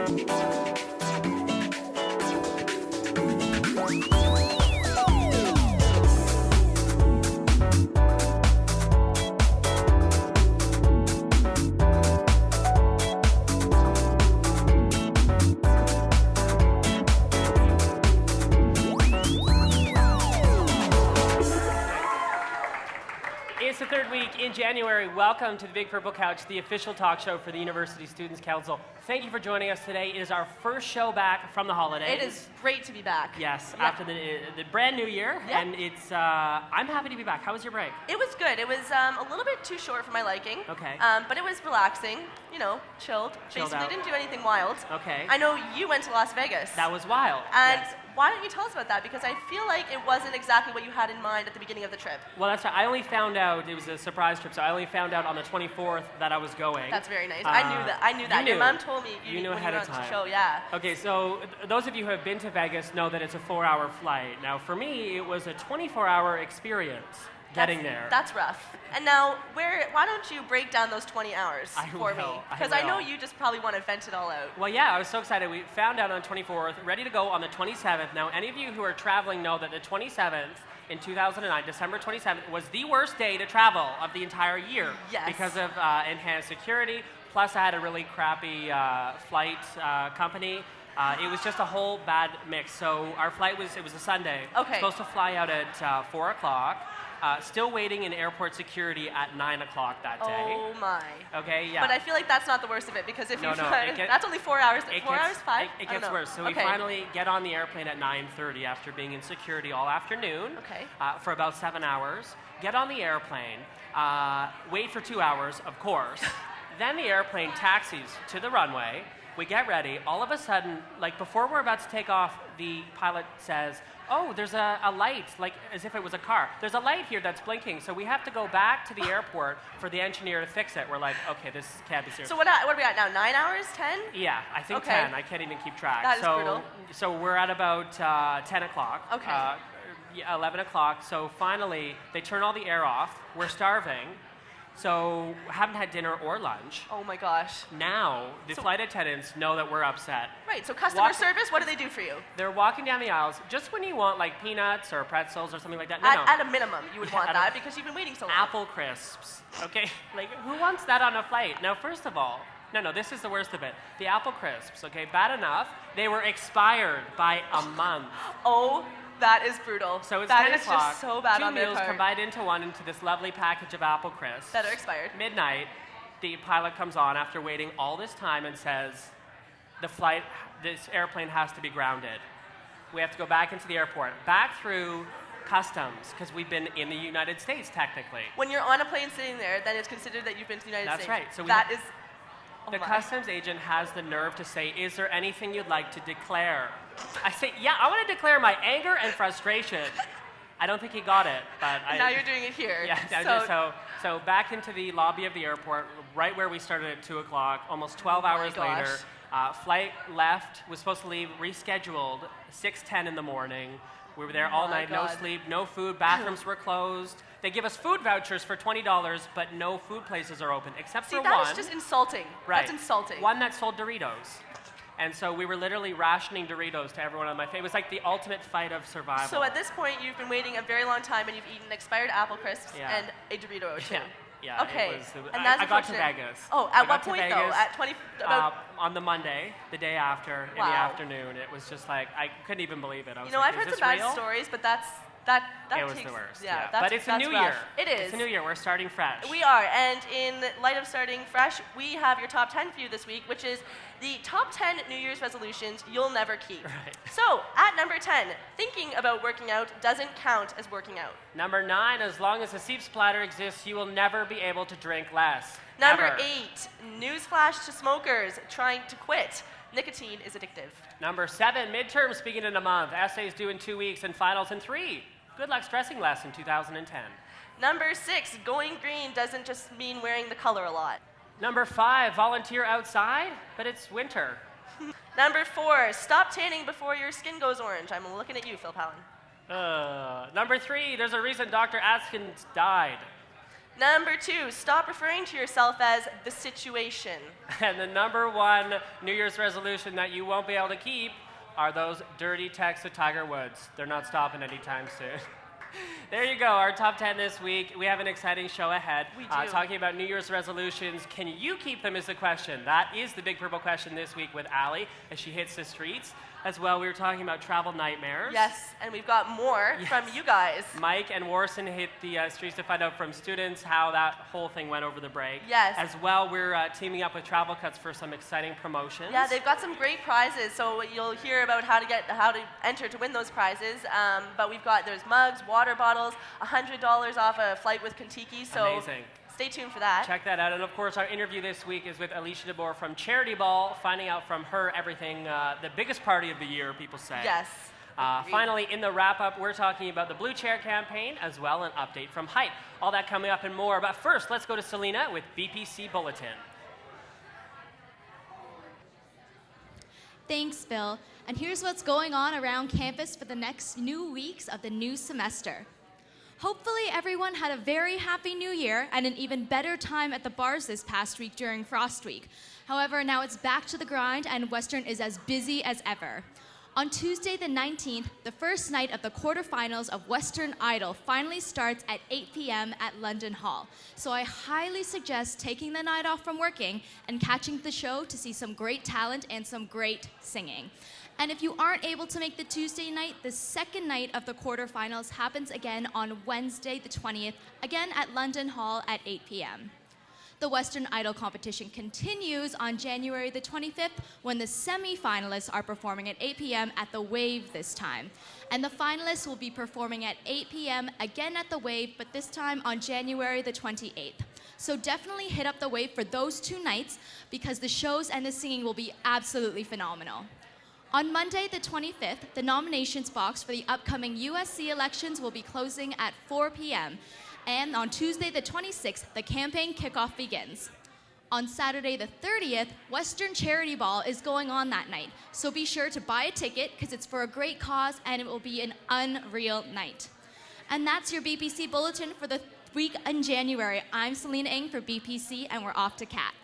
It's the third week in January. Welcome to the Big Purple Couch, the official talk show for the University Students' Council. Thank you for joining us today. It is our first show back from the holidays. It is great to be back. Yes, yeah. After the brand new year, and it's. I'm happy to be back. How was your break? It was good. It was a little bit too short for my liking. Okay. But it was relaxing. You know, chilled. Basically, out. didn't do anything wild. Okay. I know you went to Las Vegas. That was wild. And yes. Why don't you tell us about that? Because I feel like it wasn't exactly what you had in mind at the beginning of the trip. Well, that's right. I only found out, it was a surprise trip, so I only found out on the 24th that I was going. That's very nice. I knew that. You Your mom told me you knew ahead of time. The show, yeah. Okay, so those of you who have been to Vegas know that it's a 4-hour flight. Now, for me, it was a 24-hour experience getting there. That's rough. And now, why don't you break down those 20 hours for me? Because I know you just probably want to vent it all out. Well, yeah, I was so excited. We found out on the 24th, ready to go on the 27th. Now, any of you who are traveling know that the 27th in 2009, December 27th, was the worst day to travel of the entire year. Yes. Because of enhanced security. Plus, I had a really crappy flight company. It was just a whole bad mix. So our flight was a Sunday. Okay. Supposed to fly out at 4 o'clock. Still waiting in airport security at 9 o'clock that day. Oh my. Okay, yeah. But I feel like that's not the worst of it, because if that's only 4 hours. 4 hours, 5? It gets worse. So we finally get on the airplane at 9:30 after being in security all afternoon. Okay. For about 7 hours. Get on the airplane. Wait for 2 hours, of course. Then the airplane taxis to the runway. We get ready. All of a sudden, like before we're about to take off, the pilot says, "Oh, there's a light," like as if it was a car. "There's a light here that's blinking, so we have to go back to the airport for the engineer to fix it." We're like, "Okay, this can't be serious." So what are we at now? 9 hours? 10? Yeah, I think 10. I can't even keep track. That is brutal. So we're at about 10 o'clock. Okay. 11 o'clock. So finally, they turn all the air off. We're starving. So haven't had dinner or lunch. Oh my gosh. Now, the flight attendants know that we're upset. Right, so customer service, what do they do for you? They're walking down the aisles just when you want like peanuts or pretzels or something like that. No. At a minimum, you would want that because you've been waiting so long. Apple crisps, okay? Like, who wants that on a flight? Now, first of all, no, this is the worst of it. The apple crisps, okay, bad enough, they were expired by a month. Oh, that is brutal. So it's that 10 is o'clock, just so bad on their two meals part. combined into one into this lovely package of apple crisps. That are expired. Midnight, the pilot comes on after waiting all this time and says, this airplane has to be grounded. We have to go back into the airport, back through customs, because we've been in the United States technically. When you're on a plane sitting there, then it's considered that you've been to the United States. That's right. So the customs agent has the nerve to say, "Is there anything you'd like to declare?" I say, "Yeah, I want to declare my anger and frustration." I don't think he got it, but now you're doing it here. Yeah. So back into the lobby of the airport, right where we started at 2 o'clock, almost 12 hours later. Flight left, was supposed to leave, rescheduled, 6:10 in the morning. We were there all night, no sleep, no food, bathrooms were closed. They give us food vouchers for $20, but no food places are open, except for one. See, that is just insulting. Right. That's insulting. One that sold Doritos. And so we were literally rationing Doritos to everyone on my face. It was like the ultimate fight of survival. So at this point, you've been waiting a very long time, and you've eaten expired apple crisps and a Dorito or two. Yeah. Okay. And I got to Vegas. Oh, at what point though? At 20? On the Monday, the day after, in the afternoon. It was just like, I couldn't even believe it. I was I've heard some bad stories, but that it was the worst. Yeah, but it's a new year. It is. It's a new year. We're starting fresh. We are, and in light of starting fresh, we have your top 10 for you this week, which is the top 10 New Year's resolutions you'll never keep. Right. So, at number 10, thinking about working out doesn't count as working out. Number 9, as long as a soup splatter exists, you will never be able to drink less. Number ever. 8, newsflash to smokers trying to quit. Nicotine is addictive. Number 7, midterms begin in a month, essays due in 2 weeks, and finals in 3. Good luck stressing less in 2010. Number 6, going green doesn't just mean wearing the color a lot. Number 5, volunteer outside, but it's winter. Number 4, stop tanning before your skin goes orange. I'm looking at you, Phil Palin. Number 3, there's a reason Dr. Atkins died. Number 2, stop referring to yourself as the situation. And the number 1 New Year's resolution that you won't be able to keep are those dirty texts to Tiger Woods. They're not stopping anytime soon. There you go, our top 10 this week. We have an exciting show ahead. We do. Talking about New Year's resolutions. Can you keep them is the question. That is the Big Purple question this week with Allie as she hits the streets. As well, we were talking about travel nightmares. Yes, and we've got more from you guys. Mike and Warson hit the streets to find out from students how that whole thing went over the break. Yes. As well, we're teaming up with Travel Cuts for some exciting promotions. Yeah, they've got some great prizes, so you'll hear about how to enter to win those prizes. But there's mugs, water bottles, $100 off a flight with Kontiki. So amazing. Stay tuned for that. Check that out. And of course, our interview this week is with Alicia DeBoer from Charity Ball, finding out from her everything, the biggest party of the year, people say. Yes. Finally, in the wrap-up, we're talking about the Blue Chair campaign, as well an update from Hype. All that coming up and more. But first, let's go to Selena with BPC Bulletin. Thanks, Phil. And here's what's going on around campus for the next new weeks of the new semester. Hopefully everyone had a very happy new year and an even better time at the bars this past week during Frost Week. However, now it's back to the grind and Western is as busy as ever. On Tuesday the 19th, the first night of the quarterfinals of Western Idol finally starts at 8 p.m. at London Hall. So I highly suggest taking the night off from working and catching the show to see some great talent and some great singing. And if you aren't able to make the Tuesday night, the second night of the quarterfinals happens again on Wednesday the 20th, again at London Hall at 8 p.m. The Western Idol competition continues on January the 25th when the semi-finalists are performing at 8 p.m. at the Wave this time. And the finalists will be performing at 8 p.m. again at the Wave, but this time on January the 28th. So definitely hit up the Wave for those 2 nights because the shows and the singing will be absolutely phenomenal. On Monday, the 25th, the nominations box for the upcoming USC elections will be closing at 4 p.m. And on Tuesday, the 26th, the campaign kickoff begins. On Saturday, the 30th, Western Charity Ball is going on that night. So be sure to buy a ticket because it's for a great cause and it will be an unreal night. And that's your BPC Bulletin for the week in January. I'm Selena Ng for BPC and we're off to Cat.